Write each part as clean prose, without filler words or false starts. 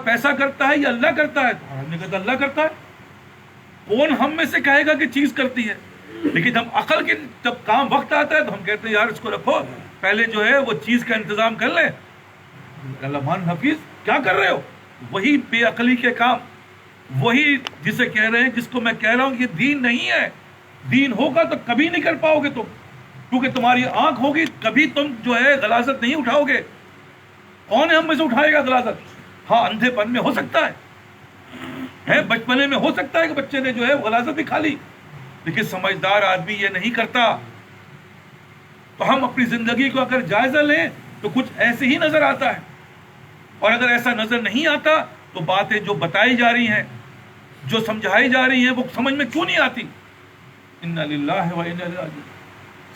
پیسہ کرتا ہے یا اللہ کرتا ہے؟ تو ہم نے کہا اللہ کرتا ہے. کون ہم میں سے کہے گا کہ چیز کرتی ہے؟ لیکن ہم عقل کے جب کام وقت آتا ہے تو ہم کہتے ہیں یار اس کو رکھو، پہلے جو ہے وہ چیز کا انتظام کر لیں. اللہ مان حفیظ کیا کر رہے ہو؟ وہی بے عقلی کے کام، وہی جسے کہہ رہے ہیں، جس کو میں کہہ رہا ہوں یہ دین نہیں ہے. دین ہوگا تو کبھی نہیں کر پاؤ گے تم، کیونکہ تمہاری آنکھ ہوگی کبھی تم جو ہے غلاظت نہیں اٹھاؤ گے. کون ہے ہم میں سے اٹھائے گا غلاظت؟ ہاں اندھے پن میں ہو سکتا ہے، بچپنے میں ہو سکتا ہے کہ بچے نے جو ہے غلاظت بھی کھا لی، لیکن سمجھدار آدمی یہ نہیں کرتا. تو ہم اپنی زندگی کو اگر جائزہ لیں تو کچھ ایسے ہی نظر آتا ہے، اور اگر ایسا نظر نہیں آتا تو باتیں جو بتائی جا رہی ہیں، جو سمجھائی جا رہی ہیں، وہ سمجھ میں کیوں نہیں آتی؟ انا للہ و انا الیہ راجعون.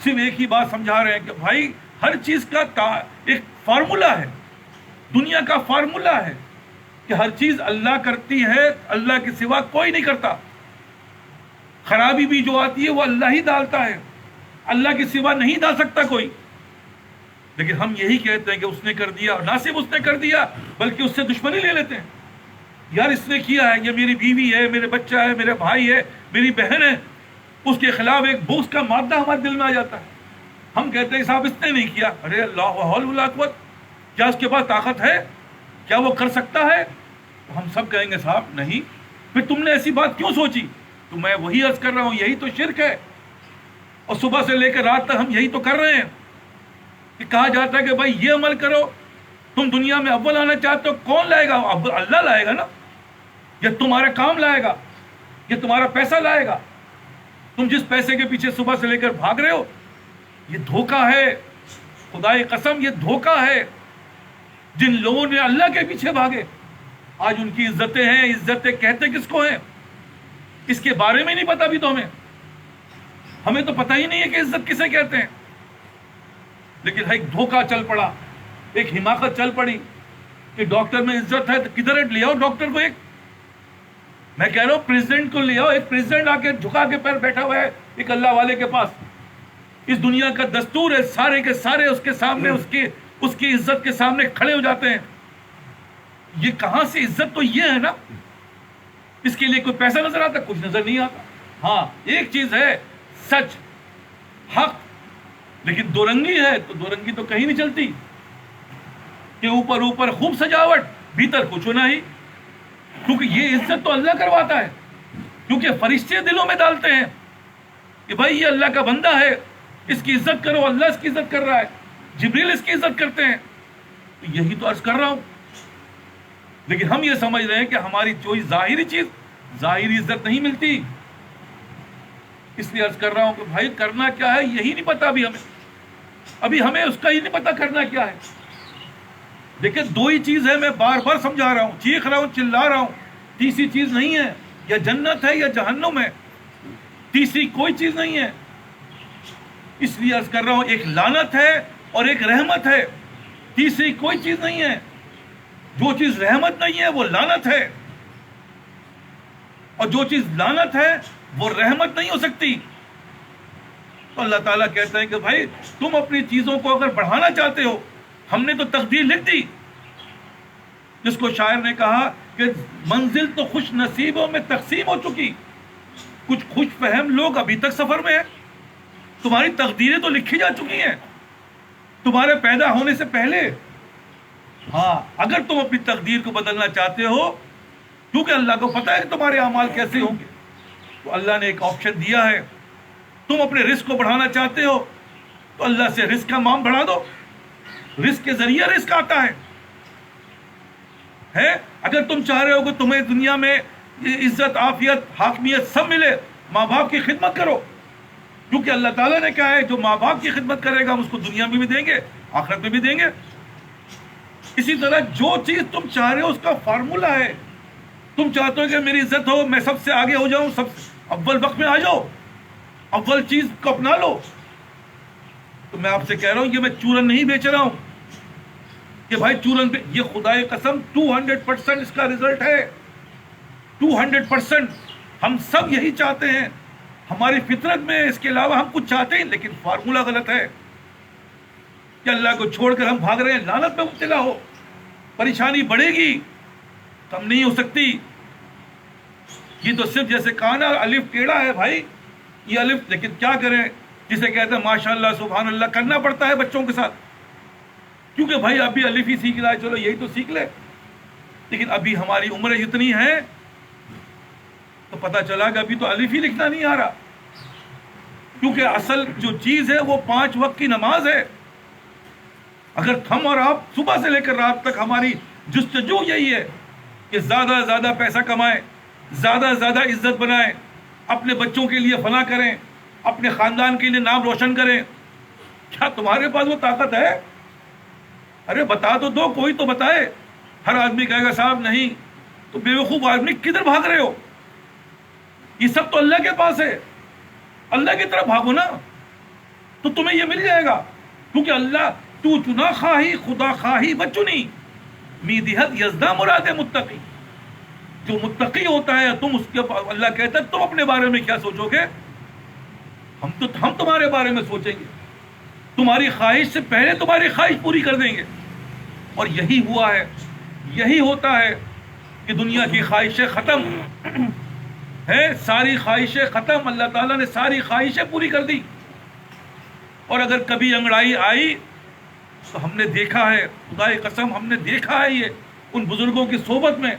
صرف ایک ہی بات سمجھا رہے ہیں کہ بھائی ہر چیز کا ایک فارمولا ہے، دنیا کا فارمولا ہے کہ ہر چیز اللہ کرتی ہے، اللہ کے سوا کوئی نہیں کرتا. خرابی بھی جو آتی ہے وہ اللہ ہی ڈالتا ہے، اللہ کے سوا نہیں ڈال سکتا کوئی. لیکن ہم یہی کہتے ہیں کہ اس نے کر دیا، اور نہ صرف اس نے کر دیا بلکہ اس سے دشمنی لے لیتے ہیں. یار اس نے کیا ہے، یہ میری بیوی ہے، میرے بچہ ہے، میرے بھائی ہے، میری بہن ہے، اس کے خلاف ایک بغض کا مادہ ہمارے دل میں آ جاتا ہے. ہم کہتے ہیں صاحب اس نے نہیں کیا. ارے اللہ حول ولا قوت، کیا اس کے پاس طاقت ہے؟ کیا وہ کر سکتا ہے؟ تو ہم سب کہیں گے صاحب نہیں. پھر تم نے ایسی بات کیوں سوچی؟ تو میں وہی عرض کر رہا ہوں، یہی تو شرک ہے. اور صبح سے لے کر رات تک ہم یہی تو کر رہے ہیں کہ کہا جاتا ہے کہ بھائی یہ عمل کرو، تم دنیا میں اول آنا چاہتے ہو، کون لائے گا؟ اللہ لائے گا نا. یا تمہارا کام لائے گا، یا تمہارا پیسہ لائے گا. تم جس پیسے کے پیچھے صبح سے لے کر بھاگ رہے ہو، یہ دھوکہ ہے. خدا کی قسم یہ دھوکہ ہے. جن لوگوں نے اللہ کے پیچھے بھاگے آج ان کی عزتیں ہیں. عزتیں کہتے کس کو ہیں؟ اس کے بارے میں نہیں پتا بھی. تو ہمیں تو پتہ ہی نہیں ہے کہ عزت کسے کہتے ہیں. لیکن ایک دھوکہ چل پڑا، ایک حماقت چل پڑی کہ ڈاکٹر میں عزت ہے تو کدھر لے آؤ ڈاکٹر کو. ایک میں کہہ رہا ہوں پریزیڈنٹ کو لے آؤ. ایک پریزیڈنٹ آ کے جھکا کے پیر بیٹھا ہوا ہے ایک اللہ والے کے پاس. اس دنیا کا دستور ہے، سارے کے سارے اس کے سامنے اس کی عزت کے سامنے کھڑے ہو جاتے ہیں. یہ کہاں سے عزت؟ تو یہ ہے نا. اس کے لیے کوئی پیسہ نظر آتا؟ کچھ نظر نہیں آتا. ہاں ایک چیز ہے، سچ، حق. لیکن دو رنگی ہے تو دو رنگی تو کہیں نہیں چلتی کہ اوپر خوب سجاوٹ، بھیتر کچھ ہونا ہی. کیونکہ یہ عزت تو اللہ کرواتا ہے، کیونکہ فرشتے دلوں میں ڈالتے ہیں کہ بھائی یہ اللہ کا بندہ ہے، اس کی عزت کرو. اللہ اس کی عزت کر رہا ہے، جبریل اس کی عزت کرتے ہیں. تو یہی تو عرض کر رہا ہوں. لیکن ہم یہ سمجھ رہے ہیں کہ ہماری کوئی ظاہری چیز، ظاہری عزت نہیں ملتی. اس لیے عرض کر رہا ہوں کہ بھائی کرنا کیا ہے یہی نہیں پتا ابھی ہمیں اس کا ہی نہیں پتا کرنا کیا ہے. دیکھیں دو ہی چیز ہے، میں بار بار سمجھا رہا ہوں، چیخ رہا ہوں، چلا رہا ہوں. تیسری چیز نہیں ہے. یا جنت ہے یا جہنم ہے، تیسری کوئی چیز نہیں ہے. اس لیے عرض کر رہا ہوں ایک لعنت ہے اور ایک رحمت ہے، تیسری کوئی چیز نہیں ہے. جو چیز رحمت نہیں ہے وہ لعنت ہے، اور جو چیز لعنت ہے وہ رحمت نہیں ہو سکتی. تو اللہ تعالیٰ کہتے ہیں کہ بھائی تم اپنی چیزوں کو اگر بڑھانا چاہتے ہو، ہم نے تو تقدیر لکھ دی. جس کو شاعر نے کہا کہ منزل تو خوش نصیبوں میں تقسیم ہو چکی، کچھ خوش فہم لوگ ابھی تک سفر میں ہیں. تمہاری تقدیریں تو لکھی جا چکی ہیں تمہارے پیدا ہونے سے پہلے. ہاں اگر تم اپنی تقدیر کو بدلنا چاہتے ہو، کیونکہ اللہ کو پتہ ہے کہ تمہارے اعمال کیسے ہوں گے، تو اللہ نے ایک آپشن دیا ہے. تم اپنے رزق کو بڑھانا چاہتے ہو تو اللہ سے رزق کا معام بڑھا دو. رزق کے ذریعے رزق آتا ہے. اگر تم چاہ رہے ہو کہ تمہیں دنیا میں عزت، عافیت، حاکمیت سب ملے، ماں باپ کی خدمت کرو. کیونکہ اللہ تعالیٰ نے کہا ہے جو ماں باپ کی خدمت کرے گا ہم اس کو دنیا میں بھی دیں گے، آخرت میں بھی دیں گے. اسی طرح جو چیز تم چاہ رہے ہو اس کا فارمولہ ہے. تم چاہتے ہو کہ میری عزت ہو، میں سب سے آگے ہو جاؤں، اول وقت میں آ جاؤ، اول چیز کو اپنا لو. تو میں آپ سے کہہ رہا ہوں یہ میں چورن نہیں بیچ رہا ہوں کہ بھائی چورن پہ، یہ خدا کی قسم 200% اس کا رزلٹ ہے. 200% ہم سب یہی چاہتے ہیں. ہماری فطرت میں اس کے علاوہ ہم کچھ چاہتے ہیں، لیکن فارمولہ غلط ہے کہ اللہ کو چھوڑ کر ہم بھاگ رہے ہیں. لعنت میں مبتلا ہو، پریشانی بڑھے گی. کم نہیں ہو سکتی. یہ تو صرف جیسے کہا نا الف ٹیڑھا ہے بھائی, یہ الف, لیکن کیا کریں, جسے کہتے ہیں ماشاء اللہ سبحان اللہ کرنا پڑتا ہے بچوں کے ساتھ, کیونکہ بھائی ابھی الف ہی سیکھ رہا ہے, چلو یہی تو سیکھ لے. لیکن ابھی ہماری عمریں جتنی ہیں تو پتہ چلا کہ ابھی تو الف ہی لکھنا نہیں آ رہا, کیونکہ اصل جو چیز ہے وہ 5 وقت کی نماز ہے. اگر ہم اور آپ صبح سے لے کر رات تک ہماری جستجو یہی ہے کہ زیادہ سے زیادہ پیسہ کمائیں, زیادہ سے زیادہ عزت بنائیں, اپنے بچوں کے لیے فلاں کریں, اپنے خاندان کے لیے نام روشن کریں, کیا تمہارے پاس وہ طاقت ہے؟ ارے بتا تو دو, کوئی تو بتائے. ہر آدمی کہے گا صاحب نہیں, تو بیوقوف آدمی کدھر بھاگ رہے ہو؟ یہ سب تو اللہ کے پاس ہے, اللہ کی طرف بھاگو نا, تو تمہیں یہ مل جائے گا. کیونکہ اللہ تو چنا خواہی خدا خواہی بچنی میدہت یزدہ مراد متقی. جو متقی ہوتا ہے تم اس کے, اللہ کہتا ہے تم اپنے بارے میں کیا سوچو گے, ہم تمہارے بارے میں سوچیں گے, تمہاری خواہش سے پہلے تمہاری خواہش پوری کر دیں گے. اور یہی ہوا ہے, یہی ہوتا ہے کہ دنیا کی خواہشیں ختم ہے, ساری خواہشیں ختم, اللہ تعالیٰ نے ساری خواہشیں پوری کر دی. اور اگر کبھی انگڑائی آئی تو ہم نے دیکھا ہے, خدا کی قسم ہم نے دیکھا ہے یہ ان بزرگوں کی صحبت میں,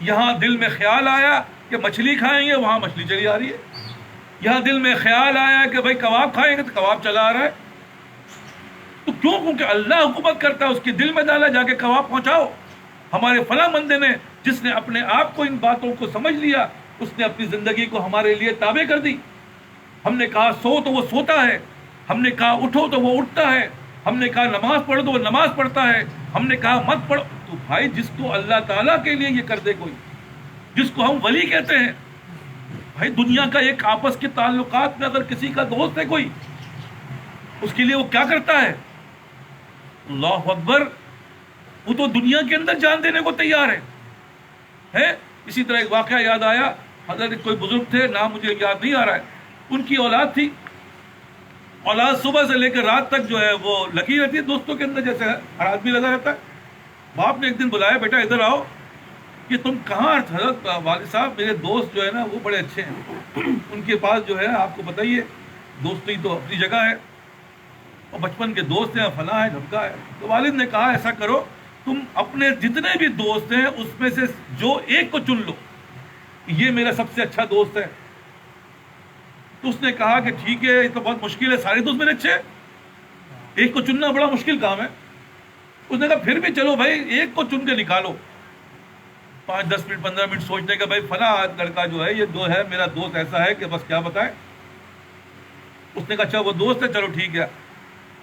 یہاں دل میں خیال آیا کہ مچھلی کھائیں گے, وہاں مچھلی چلی آ رہی ہے. یہاں دل میں خیال آیا کہ بھائی کباب کھائیں گے, تو کباب چلا آ رہا ہے. تو کیوں؟ کیونکہ اللہ حکومت کرتا ہے, اس کے دل میں ڈالا جا کے کباب پہنچاؤ. ہمارے فلاں بندے نے, جس نے اپنے آپ کو ان باتوں کو سمجھ لیا, اس نے اپنی زندگی کو ہمارے لیے تابع کر دی. ہم نے کہا سو تو وہ سوتا ہے, ہم نے کہا اٹھو تو وہ اٹھتا ہے, ہم نے کہا نماز پڑھو تو وہ نماز پڑھتا ہے, ہم نے کہا مت پڑھو. تو بھائی جس کو اللہ تعالیٰ کے لیے یہ کر دے کوئی, جس کو ہم ولی کہتے ہیں, بھائی دنیا کا ایک آپس کے تعلقات میں اگر کسی کا دوست ہے کوئی, اس کے لیے وہ کیا کرتا ہے, اللہ اکبر, وہ تو دنیا کے اندر جان دینے کو تیار ہے. اسی طرح ایک واقعہ یاد آیا, حضرت کوئی بزرگ تھے, نام مجھے یاد نہیں آ رہا ہے, ان کی اولاد تھی, اولاد صبح سے لے کر رات تک جو ہے وہ لگی رہتی ہے دوستوں کے اندر, جیسے ہر آدمی لگا رہتا ہے. باپ نے ایک دن بلایا, بیٹا ادھر آؤ, کہ تم کہاں؟ حضرت والد صاحب میرے دوست جو ہے نا وہ بڑے اچھے ہیں, ان کے پاس جو ہے آپ کو بتائیے دوستی تو اپنی جگہ ہے, اور بچپن کے دوست ہیں, فلاں ہے ڈھمکا ہے. تو والد نے کہا ایسا کرو, تم اپنے جتنے بھی دوست ہیں اس میں سے جو ایک کو چن لو, یہ میرا سب سے اچھا دوست ہے. تو اس نے کہا کہ ٹھیک ہے, یہ تو بہت مشکل ہے, سارے دوست میرے اچھے ہیں, ایک کو چننا بڑا مشکل کام ہے. اس نے کہا پھر بھی چلو بھائی ایک کو چن کے نکالو. 5-10 منٹ 15 منٹ سوچنے کا, بھائی فلاں لڑکا جو ہے یہ جو ہے میرا دوست ایسا ہے کہ بس کیا بتائیں. اس نے کہا اچھا وہ دوست ہے, چلو ٹھیک ہے.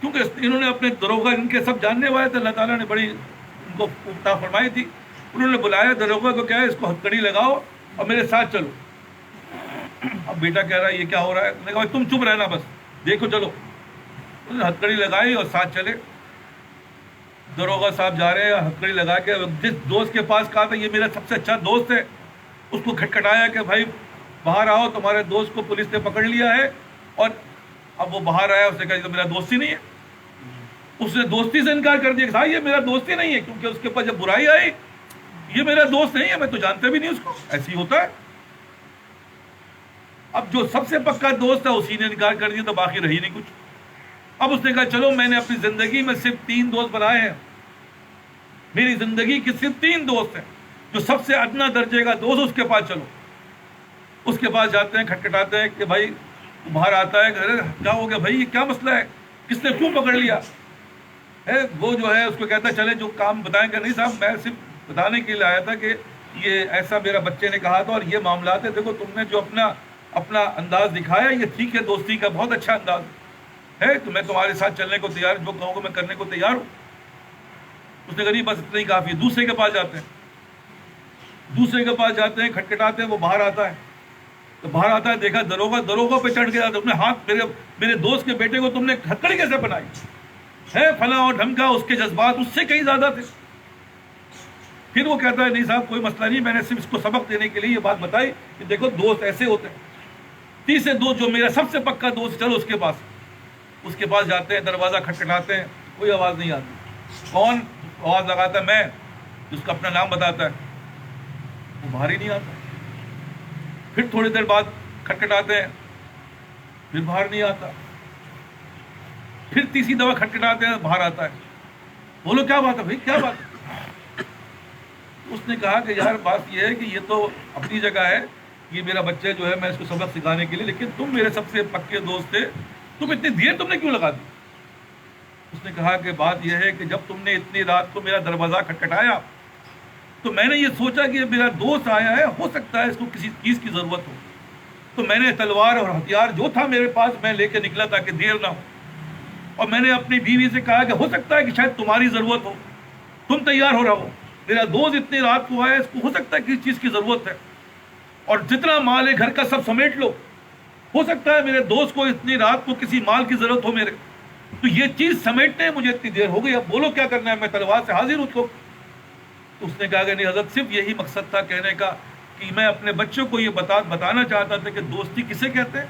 کیونکہ انہوں نے اپنے دروغہ, ان کے سب جاننے والے تھے, اللہ تعالیٰ نے بڑی ان کو عطا فرمائی تھی. انہوں نے بلایا دروغہ کو, کیا ہے اس کو ہتھ کڑی لگاؤ اور میرے ساتھ چلو. اب بیٹا کہہ رہا ہے یہ کیا ہو رہا ہے؟ نے کہا تم چپ رہنا بس, دیکھو چلو. انہوں نے ہتھ کڑی لگائی اور ساتھ چلے. دروغہ صاحب جا رہے ہیں, ہتھ کڑی لگا کے جس دوست کے پاس کہا تھا یہ میرا سب سے اچھا دوست ہے, اس کو کھٹکھٹایا کہ بھائی باہر آؤ, تمہارے دوست کو پولیس نے پکڑ لیا ہے. اور اب وہ باہر آیا, اس نے کہا یہ تو میرا دوست ہی نہیں ہے. اس نے دوستی سے انکار کر دیا کہ صاحب یہ میرا دوست ہی نہیں ہے, کیونکہ اس کے پاس جب برائی آئی یہ میرا دوست نہیں ہے, میں تو جانتا بھی نہیں اس کو. ایسے ہی ہوتا ہے. اب جو سب سے پکا دوست ہے اسی نے انکار کر دیا تو باقی رہی نہیں کچھ. اب اس نے کہا چلو میں نے اپنی زندگی میں صرف 3 دوست بنائے ہیں, میری زندگی کے صرف 3 دوست ہیں, جو سب سے ادنا درجے کا دوست اس کے پاس چلو. اس کے پاس جاتے ہیں, کھٹکھٹاتے ہیں کہ بھائی باہر آتا ہے, کہ کیا ہو گیا بھائی, یہ کیا مسئلہ ہے, کس نے کیوں پکڑ لیا ہے؟ وہ جو ہے اس کو کہتا ہے چلے جو کام بتائیں گے. نہیں صاحب میں صرف بتانے کے لیے آیا تھا کہ یہ ایسا میرا بچے نے کہا تھا اور یہ معاملات ہے, دیکھو تم نے جو اپنا انداز دکھایا یہ ٹھیک ہے, دوستی کا بہت اچھا انداز ہے, تو میں تمہارے ساتھ چلنے کو تیار, جو کہوں گا میں کرنے کو تیار ہوں. اس نے کہا نہیں بس اتنا ہی کافی ہے. دوسرے کے پاس جاتے ہیں, دوسرے کے پاس جاتے ہیں, کھٹکھٹاتے ہیں, وہ باہر آتا ہے. تو باہر آتا ہے, دیکھا دروغہ پہ چڑھ گیا, تم نے ہاتھ میرے دوست کے بیٹے کو تم نے ہتکڑی کیسے بنائی ہے, فلاں اور ڈھمکا. اس کے جذبات اس سے کہیں زیادہ تھے. پھر وہ کہتا ہے نہیں صاحب کوئی مسئلہ نہیں, میں نے صرف اس کو سبق دینے کے لیے یہ بات بتائی کہ دیکھو دوست ایسے ہوتے ہیں. تیسرے دوست جو میرا سب سے پکا دوست, چلو اس کے پاس جاتے ہیں, دروازہ کھٹکھٹاتے ہیں, کوئی آواز نہیں آتی. کون آواز لگاتا ہے؟ میں, جس کا اپنا نام بتاتا ہے. وہ باہر ہی نہیں آتا. پھر تھوڑی دیر بعد کھٹکھٹاتے ہیں، پھر باہر نہیں آتا. پھر تیسری دفعہ کھٹکھٹاتے ہیں، باہر آتا ہے. بولو کیا بات ہے بھائی، کیا بات ہے؟ اس نے کہا کہ یار بات یہ ہے کہ یہ تو اپنی جگہ ہے، یہ میرا بچہ جو ہے میں اس کو سبق سکھانے کے لیے، لیکن تم میرے سب سے پکے دوست تھے، تم اتنی دیر تم نے کیوں لگا دی؟ اس نے کہا کہ بات یہ ہے کہ جب تم نے اتنی رات کو میرا دروازہ کھٹکھٹایا تو میں نے یہ سوچا کہ میرا دوست آیا ہے، ہو سکتا ہے اس کو کسی چیز کی ضرورت ہو، تو میں نے تلوار اور ہتھیار جو تھا میرے پاس میں لے کے نکلا تاکہ دیر نہ ہو. اور میں نے اپنی بیوی سے کہا کہ ہو سکتا ہے کہ شاید تمہاری ضرورت ہو، تم تیار ہو رہو، میرا دوست اتنی رات کو آیا، اس کو ہو سکتا ہے کسی چیز کی ضرورت ہے، اور جتنا مال ہے گھر کا سب سمیٹ لو، ہو سکتا ہے میرے دوست کو اتنی رات کو کسی مال کی ضرورت ہو میرے، تو یہ چیز سمیٹنے مجھے اتنی دیر ہو گئی، اب بولو کیا کرنا ہے، میں تلوار سے حاضر ہوں. تو اس نے کہا کہ نہیں حضرت، صرف یہی مقصد تھا کہنے کا کہ میں اپنے بچوں کو یہ بتانا چاہتا تھا کہ دوستی کسے کہتے ہیں.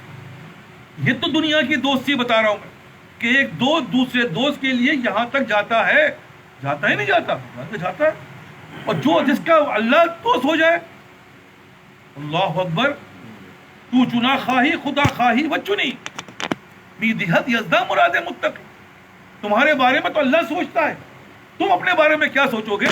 یہ تو دنیا کی دوستی بتا رہا ہوں میں کہ ایک دوست دوسرے دوست کے لیے یہاں تک جاتا ہے، جاتا ہی نہیں جاتا جاتا ہے. اور جو جس کا اللہ دوست ہو جائے، اللہ اکبر، تو چنا خواہی خدا خواہی و چنی بی دہت یزدہ مراد متقی. تمہارے بارے میں تو اللہ سوچتا ہے، تم اپنے بارے میں کیا سوچو گے؟